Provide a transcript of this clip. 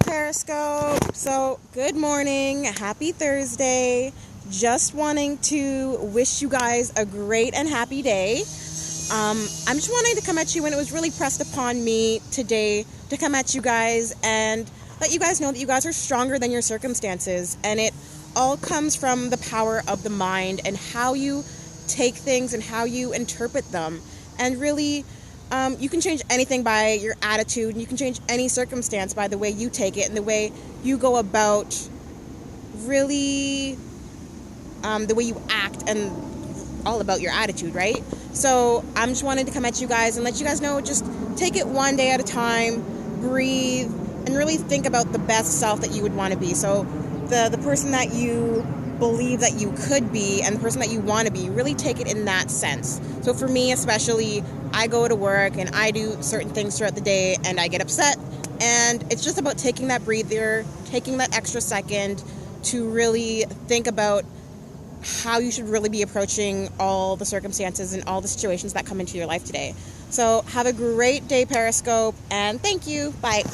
Periscope. So, good morning. Happy Thursday. Just wanting to wish you guys a great and happy day. I'm just wanting to come at you when it was really pressed upon me today to come at you guys and let you guys know that you guys are stronger than your circumstances. And it all comes from the power of the mind and how you take things and how you interpret them. And really, you can change anything by your attitude, and you can change any circumstance by the way you take it and the way you go about really the way you act and all about your attitude, right? So I'm just wanting to come at you guys and let you guys know, just take it one day at a time, breathe, and really think about the best self that you would want to be. So the person that you believe that you could be and the person that you want to be, really take it in that sense. So for me especially, I go to work and I do certain things throughout the day and I get upset, and it's just about taking that breather, taking that extra second to really think about how you should really be approaching all the circumstances and all the situations that come into your life today. So have a great day, Periscope, and thank you. Bye.